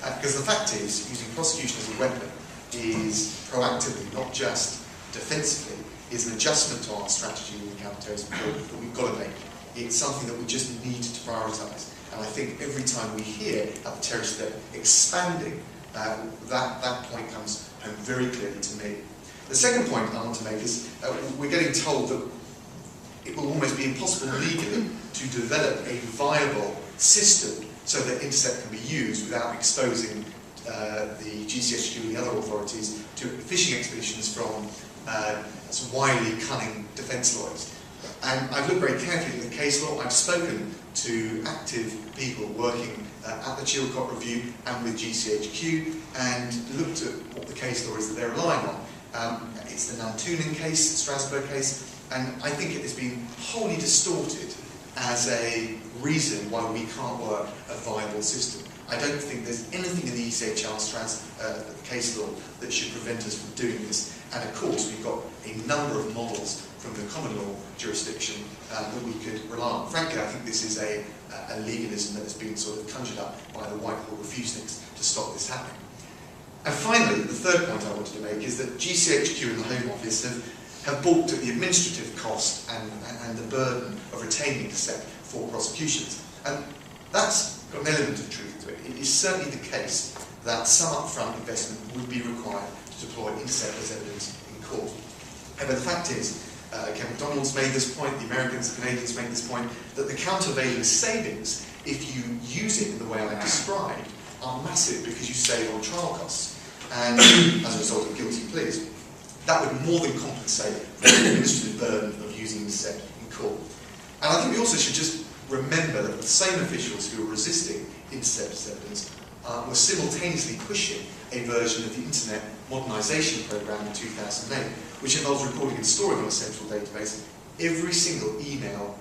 Because the fact is, using prosecution as a weapon is proactively, not just defensively, is an adjustment to our strategy in the counter-terrorism field that we've got to make. It's something that we just need to prioritise. And I think every time we hear of the terrorist threat expanding, that point comes home very clearly to me. The second point I want to make is we're getting told that it will almost be impossible legally to develop a viable system so that intercept can be used without exposing the GCHQ and the other authorities to fishing expeditions from some wily, cunning defence lawyers. And I've looked very carefully at the case law. I've spoken to active people working at the Chilcot Review and with GCHQ and looked at what the case law is that they're relying on. It's the Nantunen case, the Strasbourg case, and I think it has been wholly distorted as a reason why we can't work a viable system. I don't think there's anything in the ECHR case law that should prevent us from doing this. And of course, we've got a number of models from the common law jurisdiction that we could rely on. Frankly, I think this is a legalism that has been sort of conjured up by the Whitehall refuseniks to stop this happening. And finally, the third point I wanted to make is that GCHQ and the Home Office have balked at the administrative cost and the burden of retaining intercept for prosecutions. And that's got an element of truth to it. It is certainly the case that some upfront investment would be required to deploy intercept as evidence in court. But the fact is, Ken McDonald's made this point, the Americans and Canadians make this point, that the countervailing savings, if you use it in the way I described, are massive because you save on trial costs. And as a result of guilty pleas, that would more than compensate for the administrative burden of using intercept in court. And I think we also should just remember that the same officials who were resisting intercept as evidence were simultaneously pushing a version of the Internet Modernisation Programme in 2008, which involves recording and storing on a central database every single email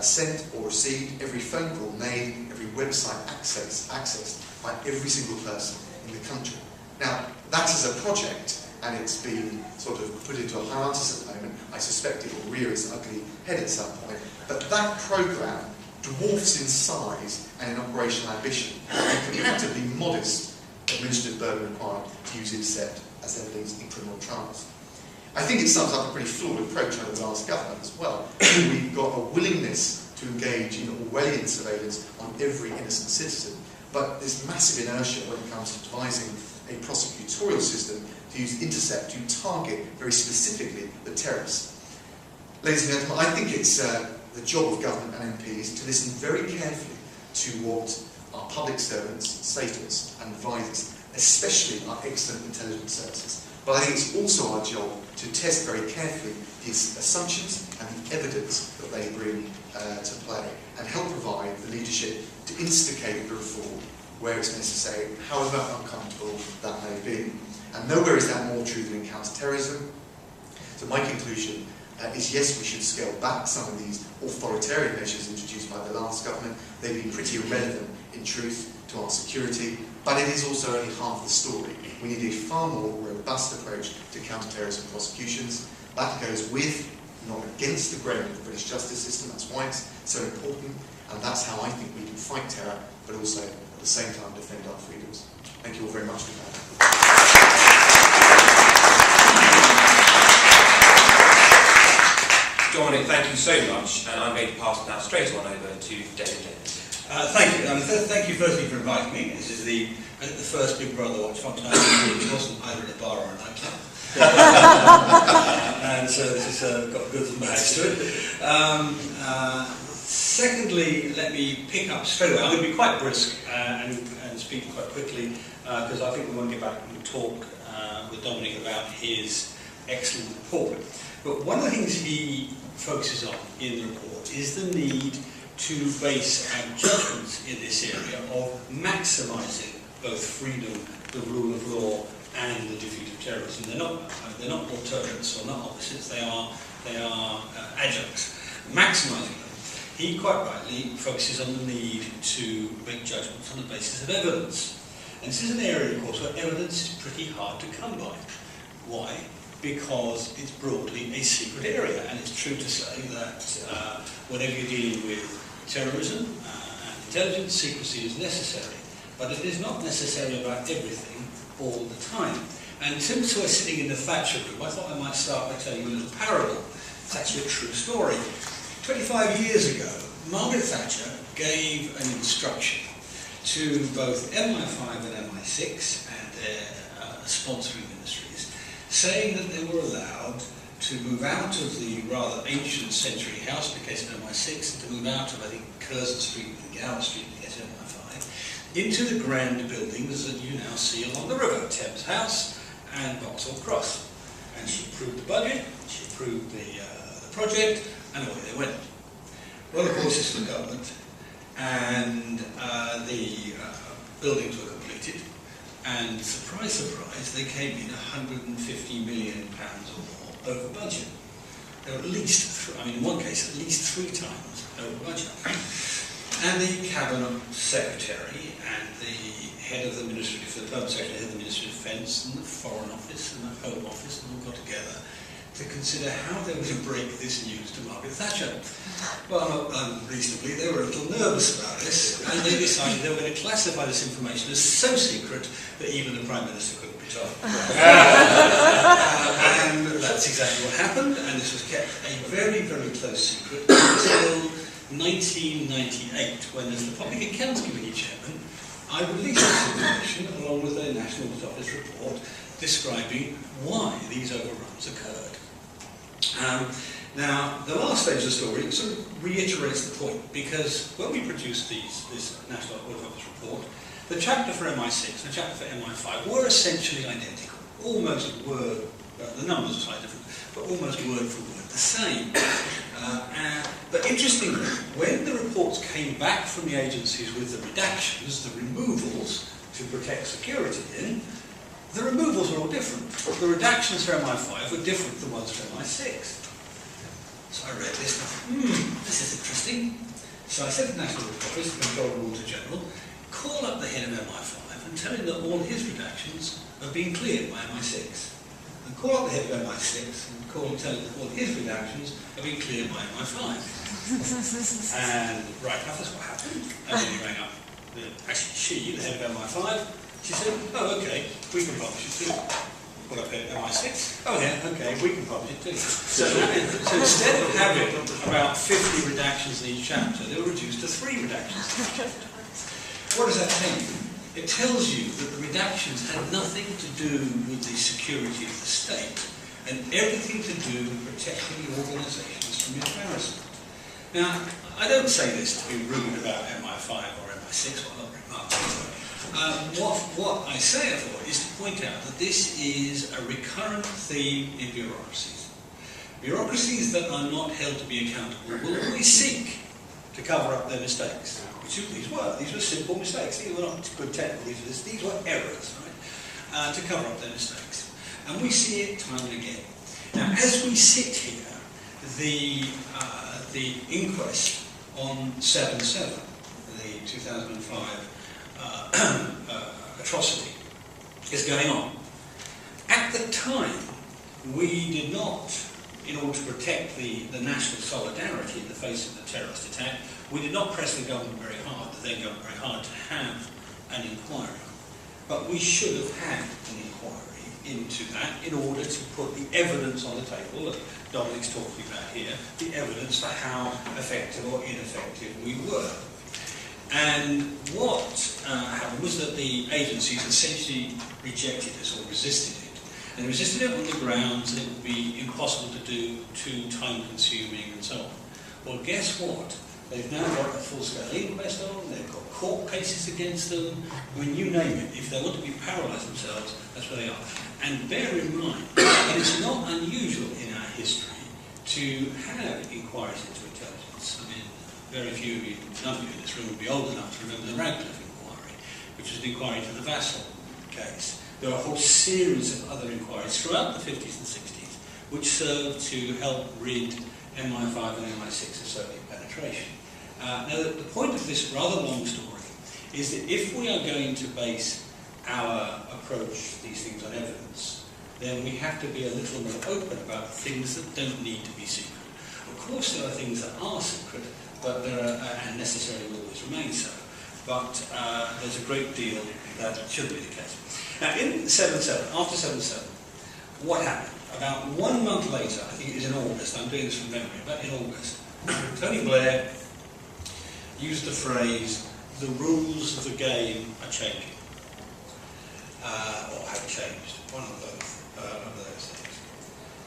sent or received, every phone call made, every website accessed by every single person in the country. Now, that is a project, and it's been sort of put into a hiatus at the moment. I suspect it will rear its ugly head at some point. But that programme dwarfs in size and in operational ambition the comparatively modest administrative burden required to use intercept as evidence in criminal trials. I think it sums up a pretty flawed approach under the last government as well. We've got a willingness to engage in Orwellian surveillance on every innocent citizen, but this massive inertia when it comes to devising a prosecutorial system to use intercept to target very specifically the terrorists. Ladies and gentlemen, I think it's the job of government and MPs to listen very carefully to what our public servants say to us and advise us, especially our excellent intelligence services. But I think it's also our job to test very carefully these assumptions and the evidence that they bring to play and help provide the leadership to instigate the reform where it's necessary, however uncomfortable that may be. And nowhere is that more true than in counter-terrorism. So my conclusion is yes, we should scale back some of these authoritarian measures introduced by the last government. They've been pretty irrelevant in truth to our security, but it is also only half the story. We need a far more robust approach to counter-terrorism prosecutions. That goes with, not against the grain of the British justice system. That's why it's so important, and that's how I think we can fight terror, but also at the same time defend our freedoms. Thank you all very much for that. Dominic, thank you so much, and I'm going to pass now straight on over to David James. Thank you. Thank you firstly for inviting me. This is the first Big Brother Watch functionality which wasn't either at a bar or a nightclub. And so this has got good and bad to it. Secondly, let me pick up straight away. I'm going to be quite brisk and speak quite quickly because I think we want to get back and talk with Dominic about his excellent report. But one of the things he focuses on in the report is the need to base our judgments in this area of maximising both freedom, the rule of law, and the defeat of terrorism. They're not alternatives or not opposites. They are adjuncts. Maximising them. He quite rightly focuses on the need to make judgments on the basis of evidence. And this is an area, of course, where evidence is pretty hard to come by. Why? Because it's broadly a secret area, and it's true to say that whenever you're dealing with terrorism and intelligence, secrecy is necessary. but it is not necessarily about everything all the time. And since we're sitting in the Thatcher room, I thought I might start by telling you a little parable. It's actually a true story. 25 years ago, Margaret Thatcher gave an instruction to both MI5 and MI6 and their sponsoring ministries, saying that they were allowed to move out of the rather ancient century house in the case of MI6, and to move out of, I think, Curzon Street and Gower Street in the case of MI5, into the grand buildings that you now see along the river, Thames House and Vauxhall Cross. And she approved the budget, she approved the project, and away they went. Well, of course, it's the government, and the buildings were completed, and surprise, surprise, they came in £150 million or more over budget. They were at least, in one case, at least 3 times over budget. And the Cabinet Secretary and the head of the Ministry of the Ministry of Defence and the Foreign Office and the Home Office all got together to consider how they were to break this news to Margaret Thatcher. Well, unreasonably, they were a little nervous about this, and they decided they were going to classify this information as so secret that even the Prime Minister couldn't be told. And that's exactly what happened, and this was kept a very, very close secret until 1998, when, as the Public Accounts Committee Chairman, I released this information along with a National Office report describing why these overruns occurred. Now, the last stage of the story sort of reiterates the point, because when we produced this National Audit Office report, the chapter for MI6 and the chapter for MI5 were essentially identical, almost word, the numbers are slightly different, but almost word for word the same. But interestingly, when the reports came back from the agencies with the redactions, the removals to protect security in, the removals were all different. The redactions for MI5 were different than the ones for MI6. So I read this and I thought, this is interesting. So I said to the National Audit Office, the Controller Auditor General, call up the head of MI5 and tell him that all his redactions have been cleared by MI6. And call up the head of MI6 and tell him that all his redactions have been cleared by MI5. And right enough, that's what happened. And then he rang up, she, the head of MI5, she said, oh, okay, we can publish it too. What up here, MI6? Oh, yeah, okay, we can publish it too. So instead of having about 50 redactions in each chapter, they were reduced to 3 redactions in each chapter. What does that tell you? It tells you that the redactions had nothing to do with the security of the state and everything to do with protecting the organisations from embarrassment. Now, I don't say this to be rude about MI5 or MI6, well, not very much. What I say, therefore, is to point out that this is a recurrent theme in bureaucracies. Bureaucracies that are not held to be accountable will always seek to cover up their mistakes, which these were. These were simple mistakes. These were not good technical. These were errors, right? To cover up their mistakes. And we see it time and again. Now, as we sit here, the inquest on 7/7, the 2005 atrocity, is going on. At the time, we did not, in order to protect the national solidarity in the face of the terrorist attack, we did not press the government very hard, the then government very hard, to have an inquiry. But we should have had an inquiry into that in order to put the evidence on the table that Dominic's talking about here, the evidence for how effective or ineffective we were. And what happened was that the agencies essentially rejected this or resisted it. And they resisted it on the grounds that it would be impossible to do, too time-consuming and so on. Well, guess what? They've now got a full-scale inquest on, they've got court cases against them. I mean, you name it. If they want to be paralysed themselves, that's where they are. And bear in mind that it's not unusual in our history to have inquiries into intelligence. I mean, very few of you, none of you in this room would be old enough to remember the Radcliffe inquiry, which was an inquiry into the Vassal case. There are a whole series of other inquiries throughout the 50s and 60s which served to help rid MI5 and MI6 of Soviet penetration. Now, the point of this rather long story is that if we are going to base our approach to these things on evidence, then we have to be a little more open about things that don't need to be secret. Of course, there are things that are secret, but there are, and necessarily will always remain so. but there's a great deal that should be the case. Now, in 7/7, after 7/7, what happened? About 1 month later, I think it was in August, I'm doing this from memory, but in August, Tony Blair used the phrase, "the rules of the game are changing," or have changed, one of those things.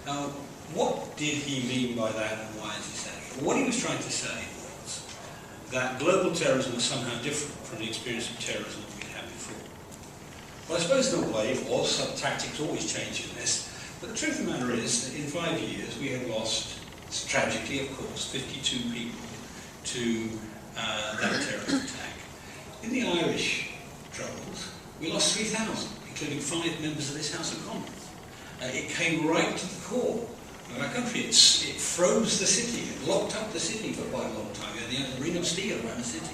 Now, what did he mean by that, and why is he saying it? What he was trying to say was that global terrorism was somehow different from the experience of terrorism that we'd had before. Well, I suppose in a way it was. Some tactics always change in this. But the truth of the matter is that in 5 years we have lost, tragically of course, 52 people to that terrorist attack. In the Irish troubles, we lost 3,000, including 5 members of this House of Commons. It came right to the core of our country. It froze the city, it locked up the city for quite a long time. You had the ring of steel around the city.